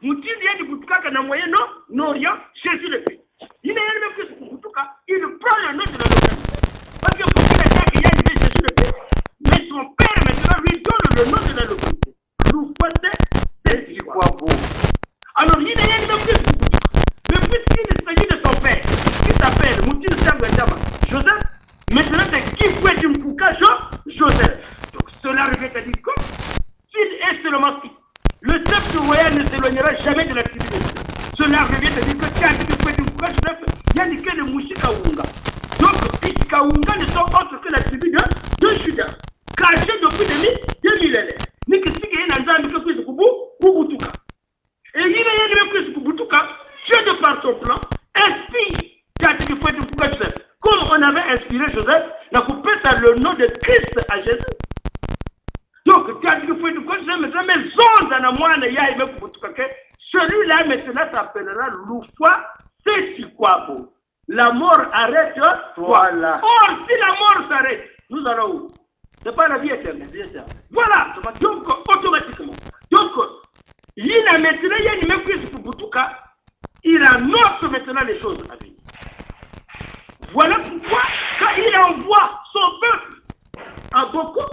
Moutini y'a du Boutoukaka dans Moyen-Orient, Jésus le fait. Il n'est même plus Boutoukaka, il prend le nom de la localité. Parce que pour qu'il y a Jésus le fait, mais son père maintenant lui donne le nom de la localité. Loufoité, c'est quoi beau. Alors il n'est même plus Boutoukaka. Mais puisqu'il s'agit de son père, qui s'appelle Moutini Sangwendama, Joseph, maintenant c'est qui fouet du Mpouka, Joseph. Donc cela revient à dire que s'il est seulement si, le peuple royal ne s'éloignera jamais de l'activité. Cela revient à dire que quand il faut du Mpouka, Joseph, il y a des cas de Mouchikaounga. Donc, Mouchikaounga ne sont autres que la tribu de Judas, cachée depuis des millénaires. Mais que si il y a un homme qui est Boutoukaka. Et il y a un homme qui est Boutoukaka, Dieu de par son plan, inspire quand il faut du Mpouka, Joseph. Comme on avait inspiré Joseph, il a coupé ça le nom de Christ à Jésus. Donc, quand il faut du Mpouka, Joseph, mais zone dans la moine, il y a un Boutoukaka. Celui-là, maintenant, s'appellera Loufoua Sessikwabo. La mort arrête, voilà. Or, si la mort s'arrête, nous allons où? C'est pas la vie éternelle. Voilà. Donc, automatiquement. Donc, il a maintenant, il y a une même prise pour Boutoukaka. Il annonce maintenant les choses à venir. Voilà pourquoi, quand il envoie son peuple à Boko,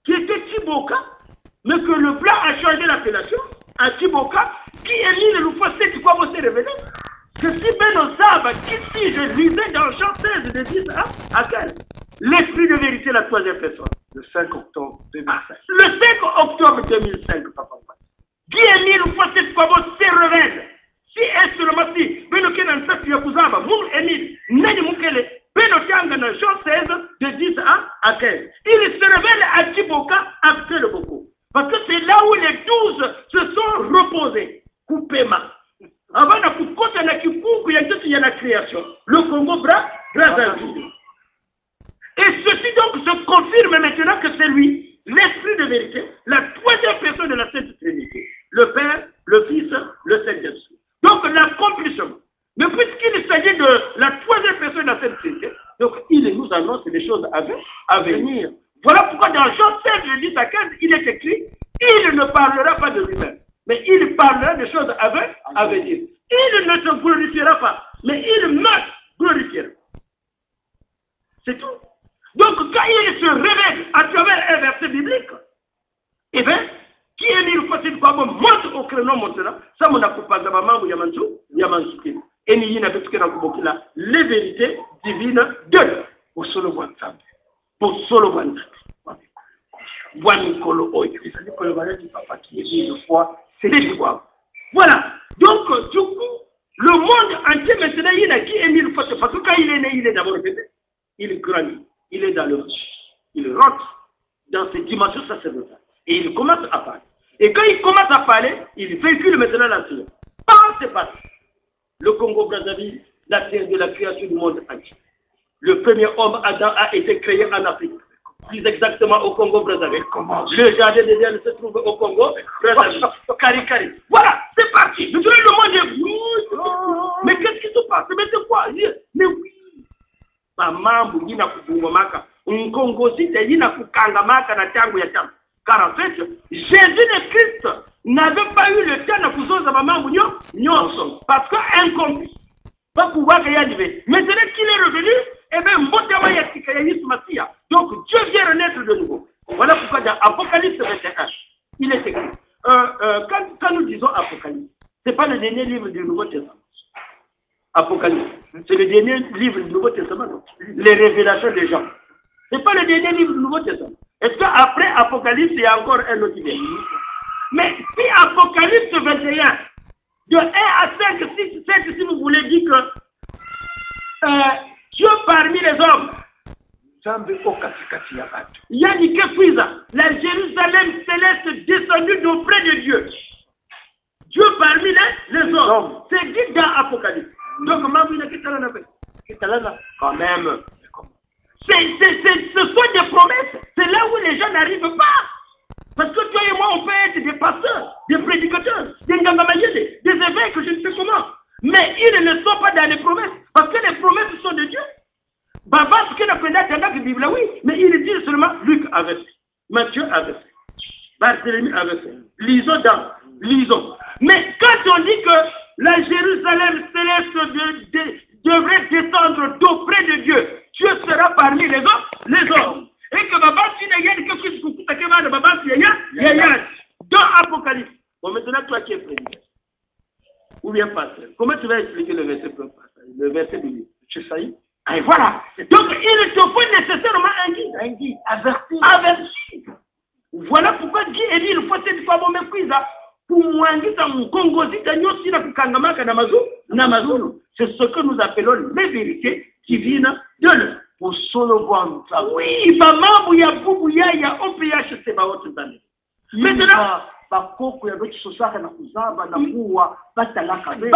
qui était Tiboka, mais que le blanc a changé l'appellation, à Tiboka, qui est mis le Loufoua Sessikwabo s'est révélé, que si Ben Osaba, qu'ici je lisais dans Jean 16 de 10 à quel? L'esprit de vérité, la troisième personne. Le 5 octobre 2005. Le 5 octobre 2005, papa. Qui est mis le Loufoua Sessikwabo s'est révélé. Si est seulement si, Benoké dans sa Yakuzaba, Moul Emile, Nani Mukele, Benokanga dans Jean 16 de 10 à 15. Il se révèle à Tiboka après le Boko. Parce que c'est là où les 12 se sont reposés. Coupéma. Avant de côté de il y a la création. Le Congo Brazzaville. Et ceci donc se confirme maintenant que c'est lui, l'esprit de vérité, la troisième personne de la Sainte Trinité. Le Père, le Fils, le Saint-Esprit. Donc l'accomplissement. Mais puisqu'il s'agit de la troisième personne de la Sainte Trinité, donc il nous annonce des choses à venir. Voilà pourquoi dans Jean 7, je dis à 15, il est écrit, il ne parlera pas de lui-même, mais il parlera des choses à venir. Il ne se glorifiera pas, mais il me glorifiera. C'est tout. Donc quand il se révèle à travers un verset biblique, eh bien, qui est mis le facile quoi montre au créneau maintenant, ça mon accompagne à maman ou Yamansu. Et nous y avons les vérités divines de pour solo one time. Pour solo one time. One colo oil. C'est-à-dire que le valeur du papa qui est mis une fois, c'est quoi. Voilà. Donc, du coup, le monde entier maintenant, il a qui est mis le facile. Parce que quand il est né, il est d'abord bébé. Il grandit. Il est dans le monde. Il rentre dans ses dimensions sacerdotales. Et il commence à parler. Et quand il commence à parler, il véhicule maintenant la terre. C'est parti. Le Congo Brazzaville, la terre de la création du monde entier. Le premier homme, Adam, a été créé en Afrique. Plus exactement au Congo Brazzaville. Le jardin d'Éden se trouve au Congo Brazzaville. Cari. Voilà, c'est parti. Le monde est... Mais qu'est-ce qui se passe? Mais c'est quoi? Mais oui. Maman, il y a un Congo, il y a un car en fait, Jésus-Christ n'avait pas eu le temps de pousser sa maman parce qu'incompris. Pas pouvoir y arriver. Maintenant qu'il est revenu, eh bien, donc Dieu vient renaître de nouveau. Voilà pourquoi dans Apocalypse 21, il est écrit. Quand nous disons Apocalypse, ce n'est pas le dernier livre du Nouveau Testament. Apocalypse, c'est le dernier livre du Nouveau Testament. Les révélations des gens. Ce n'est pas le dernier livre du Nouveau Testament. Est-ce qu'après Apocalypse, il y a encore un autre livre? Mais si Apocalypse 21, de 1 à 5, 6, 7, si vous voulez dire que Dieu parmi les hommes, il y a dit que la Jérusalem céleste descendue d'auprès de Dieu. Dieu parmi les hommes. C'est dit dans Apocalypse. Donc, quand même. Ce sont des promesses. C'est là où les gens n'arrivent pas. Parce que toi et moi, on peut être des pasteurs, des prédicateurs, des ngangamayede, des évêques, je ne sais comment. Mais ils ne sont pas dans les promesses. Parce que les promesses sont de Dieu. Baba, ce qu'il a fait dans la Bible, oui. Mais il dit seulement Luc avait fait. Matthieu avait fait. Barthélemy avait fait. Lisons. Mais maintenant, toi qui es premier. Ou bien pasteur. Comment tu vas expliquer le verset du livre? Tu sais? Et voilà. Donc, il te faut nécessairement un guide. Averti. Voilà pourquoi Guy et lui, il faut cette fois me méprise. Pour moi, c'est ce que nous appelons les vérités qui viennent de l'œuvre. Pour solo voir. Oui, maman, il y a beaucoup, il y a OPH, c'est pas autre chose. Maintenant, bakoko ya betu sosaka na kuzaba na kuwa batalaka be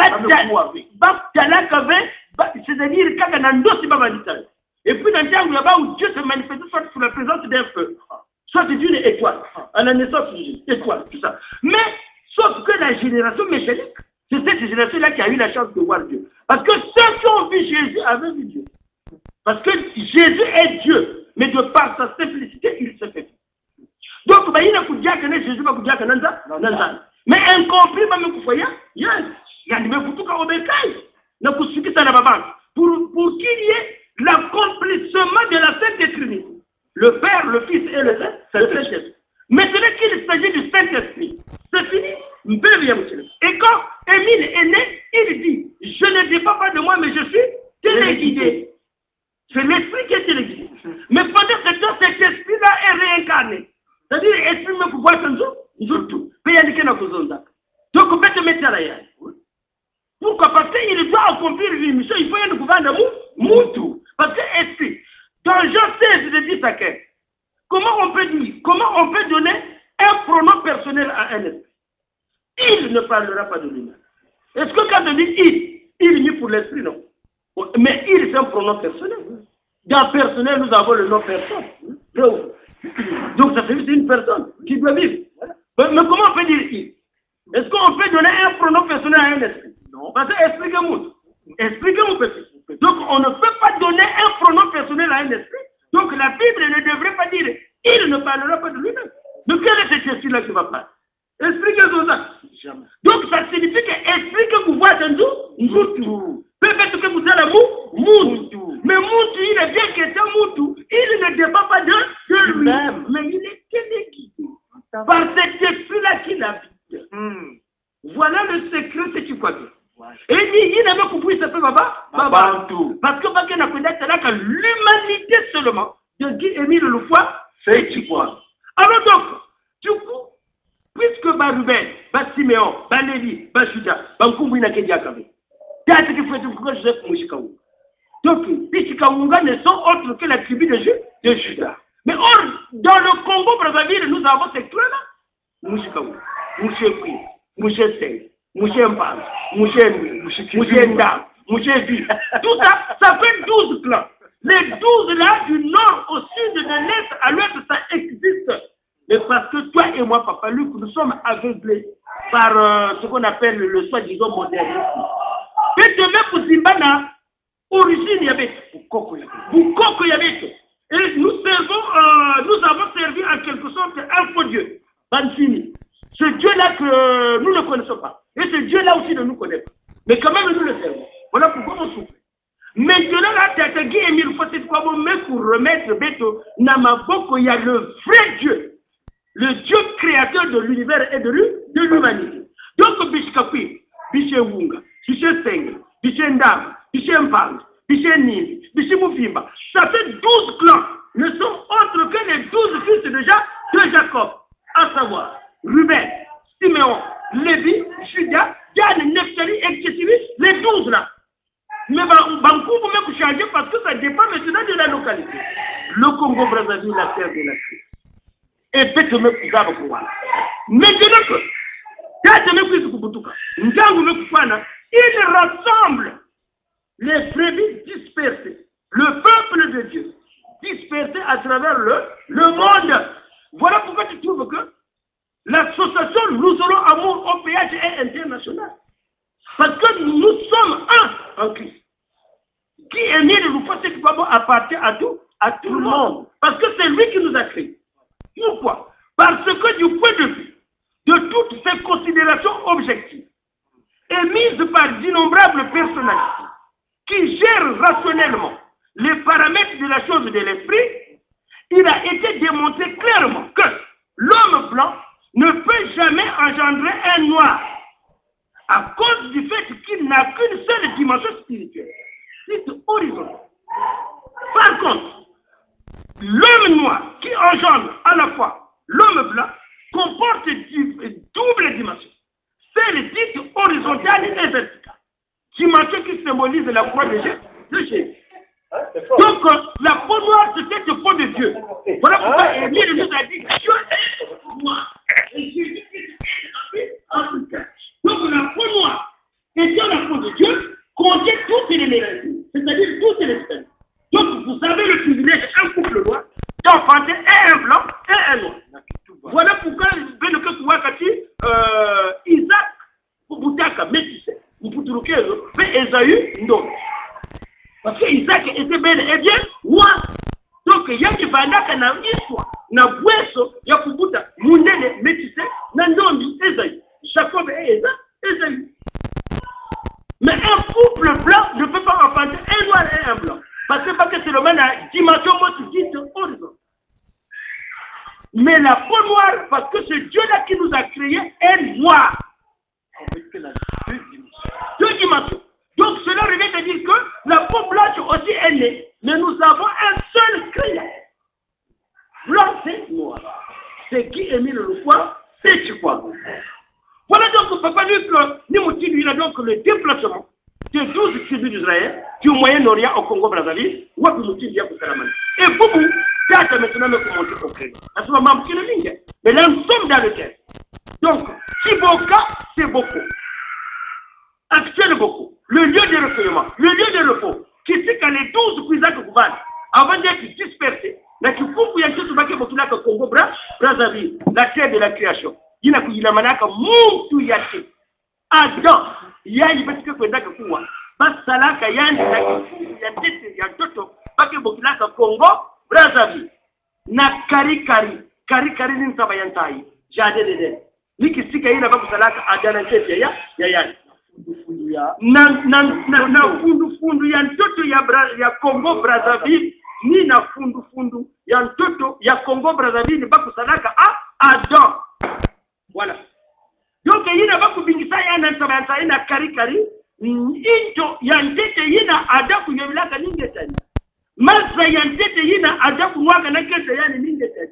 c'est-à-dire kaka na ndosi baba litali. Et puis dans le là-bas où Dieu se manifeste soit sous la présence d'un feu, soit d'une étoile, à la naissance d'une étoile, tout ça. Mais sauf que la génération méchanique, c'est cette génération-là qui a eu la chance de voir Dieu. Parce que ceux qui ont vu Jésus avaient vu Dieu. Parce que Jésus est Dieu, mais de par sa simplicité, il se fait. Donc, il y a Jésus, mais incompris, il y a des pour qu'il y ait l'accomplissement de la Sainte Trinité. Le Père, le Fils et le Saint-Esprit. Maintenant qu'il s'agit du Saint-Esprit, c'est fini. Et quand Émile est né, il dit, je ne dépends pas de moi, mais je suis téléguidé. C'est l'esprit qui est téléguidé. Mais pendant ce temps, cet esprit-là est réincarné. C'est-à-dire, l'esprit me pouvoir tout. Donc, on peut te mettre à la yale. Pourquoi? Parce qu'il doit accomplir une mission, il faut y avoir de parce que esprit, dans Jean 16, de 10 à 15, comment on peut donner un pronom personnel à un esprit? Il ne parlera pas de lui-même. Est-ce que quand on dit il est pour l'esprit, non? Mais il, c'est un pronom personnel. Dans personnel, nous avons le nom personne. Donc ça fait juste une personne qui doit vivre. Mais comment on peut dire il? Est-ce qu'on peut donner un pronom personnel à un esprit? Non. Parce que expliquez-moi. Expliquez-moi petit. Donc on ne peut pas donner un pronom personnel à un esprit. Donc la Bible ne devrait pas dire il ne parlera pas de lui-même. Mais quel est cet esprit-là qui va parler? Expliquez-moi ça. Jamais. Donc ça signifie que esprit que vous voyez dans tout. Peut-être que vous allez Moutou. Mais Moutou, il est bien que c'est Moutou. Il ne dépend pas de lui-même. Mais il est téléguidé par cet esprit-là qu'il habite. Voilà le secret, c'est tu crois bien. Et il n'a pas compris, ça fait Baba. Parce que l'humanité seulement de Guy Émile Loufoy, c'est tu crois. Alors donc, du coup, puisque Ruben, Siméon, Lévi, Judas, Bankoumou n'a qu'à dire donc, Pichikaounga ne sont autres que la tribu de Judas. Mais or, dans le Congo-Brazzaville, nous avons ces clans-là. Mouchikaounga, Mouché-Pri, Mouché-Sey, Mouché-Mpaz, Mouché-Nda, Mouché-Vi. Tout ça, ça fait 12 clans. Les 12 là, du nord au sud, de l'est à l'ouest, ça existe. Mais parce que toi et moi, Papa Luc, nous sommes aveuglés par ce qu'on appelle le soi-disant modernisme. Et demain, pour Zimbana, origine Yabet, Boukoko Yabet. Et nous avons servi en quelque sorte un faux Dieu, Bansini. Ce Dieu-là que nous ne connaissons pas. Et ce Dieu-là aussi ne nous connaît pas. Mais quand même, nous le servons. Voilà pourquoi on souffre. Maintenant, là, tu as dit, Emile, faut cette fois, pour remettre Beto, Namaboko, il y a le vrai Dieu. Le Dieu créateur de l'univers et de l'humanité. Donc, Bishkapi, Bishewunga, Biché Seng, Biché Ndam, Biché Mpang, Biché Nini, Biché Moufimba. Ça fait 12 clans. Ne sont autres que les 12 fils de Jacob. À savoir, Ruben, Siméon, Lévi, Judas, Yann, Nephtali, etc. Les 12 là. Mais Bankou, vous même changer parce que ça dépend maintenant de la localité. Le Congo-Brazzaville, la terre de la Christ. Et peut-être me couper avec moi. Maintenant que, il rassemble les brebis dispersées, le peuple de Dieu, dispersé à travers le monde. Voilà pourquoi tu trouves que l'association Nous aurons amour au péage est internationale. Parce que nous sommes un en Christ. Qui est né de nous faire cette fois appartient à tout le monde. Parce que c'est lui qui nous a créés. Pourquoi? Parce que du point de vue de toutes ces considérations objectives, émises par d'innombrables personnalités qui gèrent rationnellement les paramètres de la chose de l'esprit, il a été démontré clairement que l'homme blanc ne peut jamais engendrer un noir à cause du fait qu'il n'a qu'une seule dimension spirituelle, c'est horizontal. Par contre, l'homme noir qui engendre à la fois l'homme blanc comporte double dimension, celle dite horizontale et verticale, dimension qui symbolise la croix de Jésus. Donc, la peau noire, c'est cette peau de Dieu. Voilà pourquoi Émile nous a dit Dieu est noir. Et Jésus est africain. Donc, la peau noire, étant la peau de Dieu, contient toutes les mélodies, c'est-à-dire toutes les espèces. Donc, vous avez le privilège d'un couple noir d'enfanter un blanc et un noir. Voilà pourquoi Benoke Kouakati, Isaac, Boutaka, métissé, Mputurukezo, mais Esaü, non. Parce que Isaac était bel et bien noir. Donc, il y a des bandaka na histoire, na bweso, ya kubuta, mundele, métissé, nandondi, Esaü. Jacob et Esaü. Mais un couple blanc ne peut pas enfanter un noir et un blanc. Parce que c'est le même la dimension dite horizon. Mais la peau noire, parce que c'est Dieu-là qui nous a créé, est noire. Deux dimensions. Donc cela revient à dire que la peau blanche aussi est née. Mais nous avons un seul créateur. Blanc, c'est noir. C'est qui Émile Loufoua, c'est Chikwa. Voilà donc, papa dit que Nimouti, il a donc le déplacement de 12 tribus d'Israël du Moyen-Orient au Congo-Brazzaville, ou à Nimouti, il y a pour Salamane. Et Boubou, ça maintenant me commence au crédit. À ce moment, qui le ligne. Mais là, nous sommes dans le terre. Donc, Kiboka, c'est beaucoup. Actuel beaucoup. Le lieu de recueillement, le lieu de repos, qui c'est quand les 12 puisats de Kouban, avant d'être dispersés, la Kikufu Yantou Soubake Bokula Congo Brazzaville, la terre de la création. Il a pu manaka muntu yake Adam yani parce kwenda kuwa basalaka yani ya tete ya toto bake bokilaka Congo Brazzaville na kari ni sabayantai jade dede nikisika ina bakusalaka adana tete ya na fundu ya toto ya Congo Brazzaville ni na fundu ya toto ya Congo Brazzaville bakusalaka Adam. Voilà. Donc, il y a beaucoup de gens qui ont kari into yantete yina adaku yemlaka ningetani. Masa yantete yina adaku mwaka na kesa yani ningetani.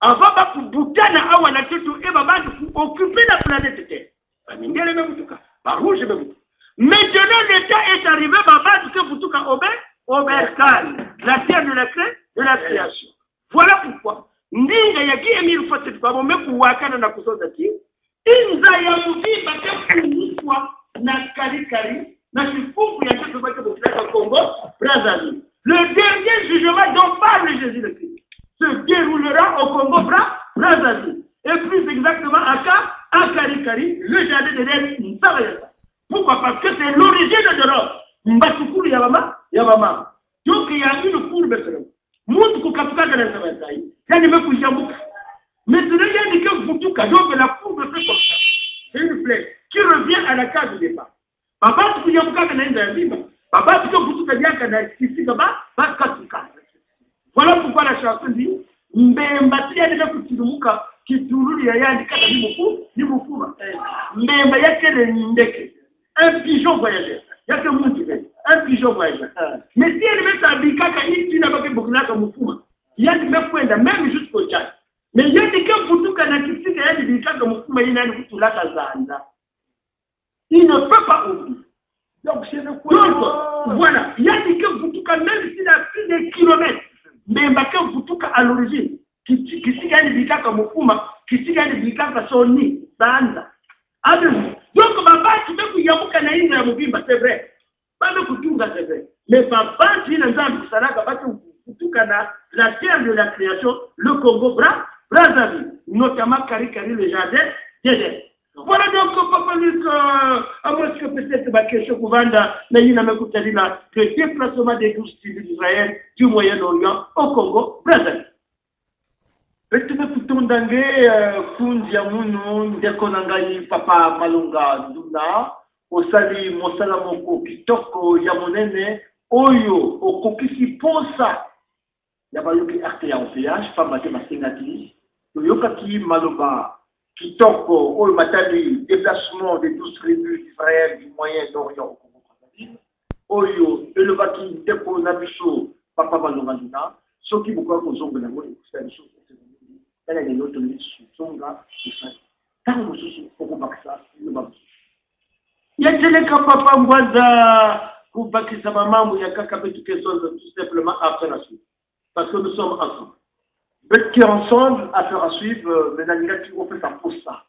Avant ba kubutana awa na tutu eba bantu occuper la planète Terre. Ningele mebutuka. Ba rouge mebutuka. Maintenant, l'État est arrivé ba bantu que butuka Oberkal, la terre de la création. Voilà pourquoi. Ndinga ya Émile Fatet kwa momeku wakana na kusoza ti inza ya mvimba kuniswa na kari na chifufu ya chetu bake bokilaka Congo Brazzaville. Le dernier jugement dont parle Jésus le Christ se déroulera au Congo Brazzaville et plus exactement à Kari, le jardin de l'Est Nsabayasa. Pourquoi? Parce que c'est l'origine de l'homme. Mbasukuru ya mama. Donc il y a une courbe selon. Moutou kukapika na Nsabayasa. Yani mekujambuka. Maintenant, il y a des cas Boutuka, donc la courbe fait comme ça. C'est une flèche qui revient à la case du départ. Papa, tu peux y avoir un indemnité. Papa, tu peux Boutuka dire qu'il y a ici là-bas, voilà pourquoi la chanson dit Mbemba, si il y a des gens qui Tuluka, qui Tululu, il y a des cas de Moukouma. Mbemba, il y a que des Ndeke. Un pigeon voyageur. Il y a que Moukouma. Un pigeon voyageur. Mais si elle met sa bikaka, il n'a pas fait beaucoup de Moukouma. Il y a des gens même jusqu'au Tchad. Mais il y a des gens qui il y a des gens qui il ne peut pas ouvrir. Donc, c'est le point. Voilà. Il y a des gens même s'il a plus de kilomètres, mais il y a des gens à l'origine, qui a des gens qui a des gens qui sont nés. Donc, papa, tu veux qu'il y ait c'est vrai. Pas de Kutunga, c'est vrai. Mais papa, tu as la terre de la création, le Congo Brazzaville, notamment Kari, le jardin d'Éden. Voilà donc, papa, à moi, ce que peut-être ma question Kouvanda, le déplacement des 12 tribus d'Israël du Moyen-Orient au Congo Brazzaville. Petite Putundange, Kundia Mounou, Dekonangayi, Papa Malunga Duna, Osali Mosalamoko, Kitoko, Yamonene, Oyo, Okokisi Posa. Yabayuki arte ya OPH, femme maté ma sénatrice, Toyokaki Maloba, Kitoko, Oyo Matali, déplacement des 12 tribus d'Israël du Moyen-Orient au Congo-Brazzaville, Oyo, Elevaki, Depo Nabiso, Papa Malongandina, Soki Bukwa Kozongo na Moyo, c'est une chose, elle a une autre liste, Songa, c'est ça. Tant que nous sommes Baksa, nous sommes. Yateleka Papa Mwaza, Kubakisa Mamamou, Yakaka Betukeson, tout simplement après la suite. Parce que nous sommes ensemble. Bête qui est ensemble, affaire à suivre, mais dans les gars qui ont fait sa posta.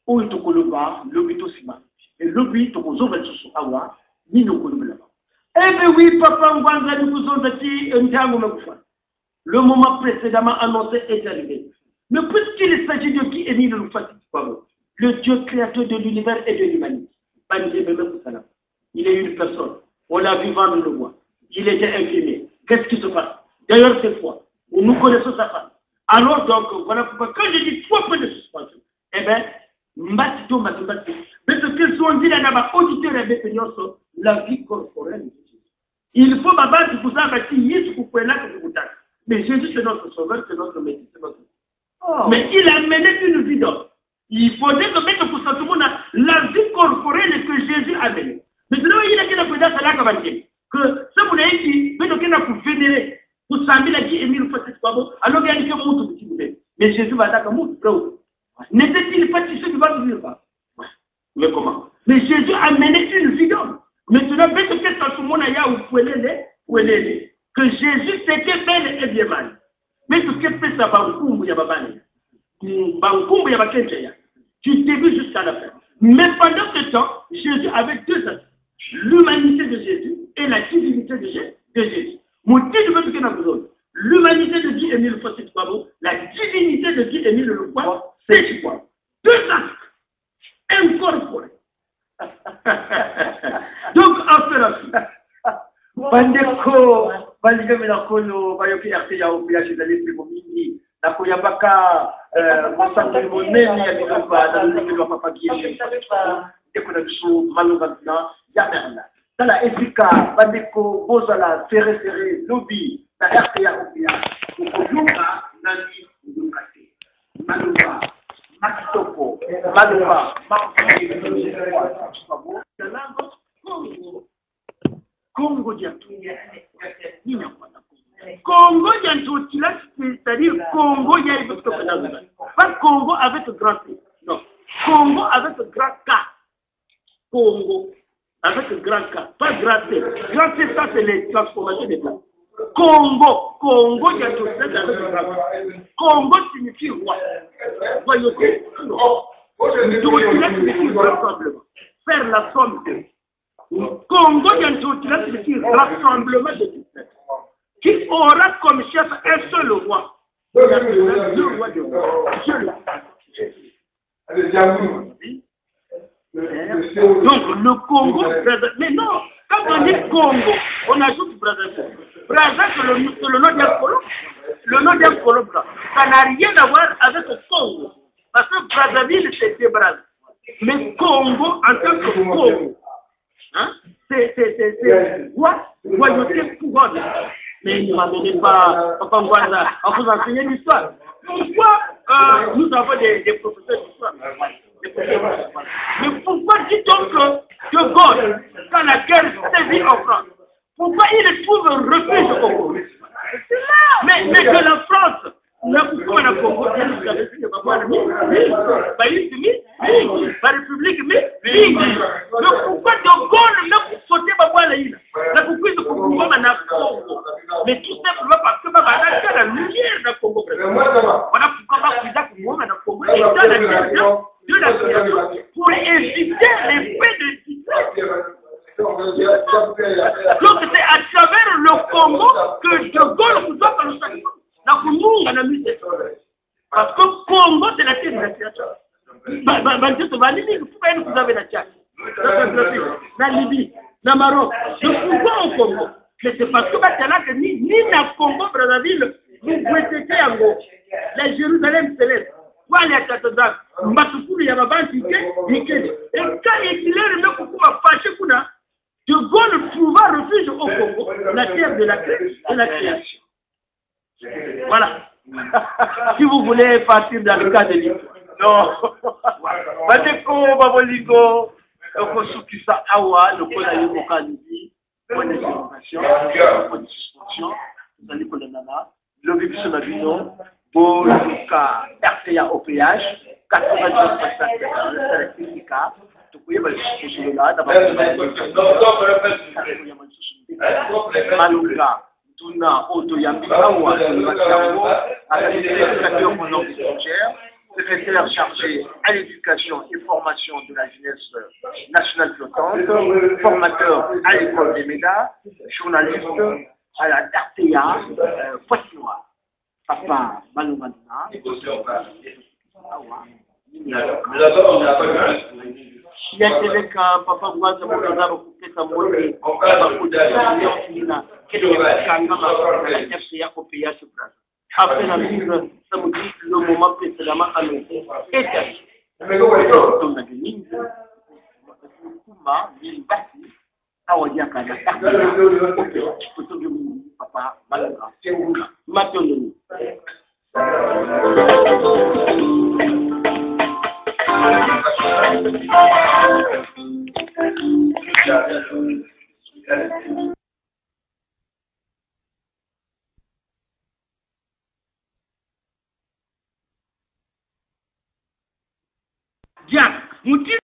Où est au Koloba, le bito Sima. Et le but, au Kozo Vetsusu Awa, ni no Koloba. Eh bien oui, Papa Mwanza, nous vous avons dit un terme. Le moment précédemment annoncé est arrivé. Mais puisqu'il s'agit de qui est mis le Fati, le Dieu créateur de l'univers et de l'humanité. Il est une personne. On l'a vu vendre le bois. Il était infirmier. Qu'est-ce qui se passe? D'ailleurs, cette fois, nous connaissons sa femme. Alors, donc, voilà pourquoi, quand je dis 3 points de suspension, eh bien, Mbatito. Mais ce qu'ils sont dit là-bas, auditeurs et bénéficiaires, la vie corporelle. Il faut m'abattre pour ça, parce qu'il y a ce que vous pouvez là que vous tâchez. Mais Jésus, c'est notre sauveur, c'est notre médecin, c'est notre. Mais il a mené une vie d'homme. Il faudrait que mettre pour ça tout le monde la vie corporelle que Jésus a menée. Maintenant, il a dit que ce que vous avez dit, mais donc il a pour vénérer. Pour s'amener la vie et mille fois cette fois, alors qu'il y a un monde qui vous fait. Mais Jésus va dire que monde, n'était-il pas tissé du bas du pas? Mais comment? Mais Jésus a mené une vie d'homme. Maintenant, mais que cette tout le monde a où est que Jésus c'était bel et bien mal. Mais tout ce que fait ça, Bankumbu Yababane, Bankumbu Yabakencheya, du début jusqu'à la fin. Mais pendant ce temps, Jésus avait 2 aspects. L'humanité de Jésus et la divinité de Jésus. L'humanité de Dieu est mille fois cette fois, la divinité de Dieu est mille le fois, c'est quoi? 2 actes incorporés. Donc, affaire la suite. Bandeko, Bandigamina Kono, Bayoki Arteya, Opiachi, Dalit, Mimini, Nakoyabaka, Monsangri Moneni, Yabikaba, Dalit, Papa Guillaume, Dekonabiso, Malogana, Yamerna. Dans la Efika, Bandeko, Bozala, Ferré, Lobby, la RTA, Opia, Okoyoka, Nani, Oukate, Malouba, Makitoko, Malouba, Congo Diantou. Congo Diantou, c'est-à-dire Congo Diantou. Pas Congo avec grand P. Non. Congo avec grand K. Congo avec grand K. Pas grand P. Grand P, ça c'est les transformations des plats. Congo Diantou, c'est avec grand P. Congo signifie roi. Royauté. Diantou signifie rassemblement. Faire la somme de. Congo Diantou, signifie rassemblement de tout ça. Qui aura comme chef un seul roi. Il y a 2 rois de roi. Donc le Congo, mais non, quand on dit Congo, on ajoute Brazzaville. Brazzaville, c'est le nom d'un colon. Le nom d'un colon blanc. Ça n'a rien à voir avec le Congo. Parce que Brazzaville, c'était Brazzaville. Mais Congo, en tant que Congo, hein, c'est quoi? Royauté couronne. Mais ne m'amenez pas, Papa Mwaza, à vous enseigner l'histoire. Pourquoi nous avons des professeurs d'histoire? Mais pourquoi dit-on que De Gaulle, quand la guerre sévit en France, pourquoi il trouve un refuge au Congo? Mais de la France, la Congo, la République, mais pourquoi De Gaulle n'a pas sauté la Congo? Mais tout simplement parce que la lumière de Congo. Voilà pourquoi la Congo est dans la création de la création pour éviter l'effet de Hitler. Donc c'est à travers le Congo que De Gaulle vous doit faire le sacrifice. Parce que Congo c'est la terre de la création. Vous avez la Tchad, la Libye, la Maroc. Pourquoi au Congo? Mais c'est parce que ni la Congo Brazzaville, vous pouvez en gros. La Jérusalem céleste. Voilà la cathédrale. Mbatukuru Yababanti, Nikele. Et quand Hitler ne peut pas fâcher Kuna, De Gaulle trouva refuge au Congo, la terre de la création. Voilà. Si vous voulez partir dans le cas de l'histoire. Non. Badeko, Baboligo, Okosukisa Awa, le code à Yokokanidi, point d'information, point de suspension, vous allez connaître Nana, le but sur la vidéo, pour le cas RTA au péage, 90% de l'électricité, donc vous voyez, je suis là, d'abord, Malouka, Tuna, Oto Yambi, Awa, secrétaire chargé à l'éducation et formation de la jeunesse nationale flottante, formateur à l'école des médias, journaliste à la RTA, Poitinois. Papa Maloumana, papa Mwaza Mwaza kupesa mwote après la mise, ça me dit le moment précédemment annoncé est terminé. On a gagné Kuma, Bati, Awadiaka, papa Malanga, Mathieu. Diak, Mouti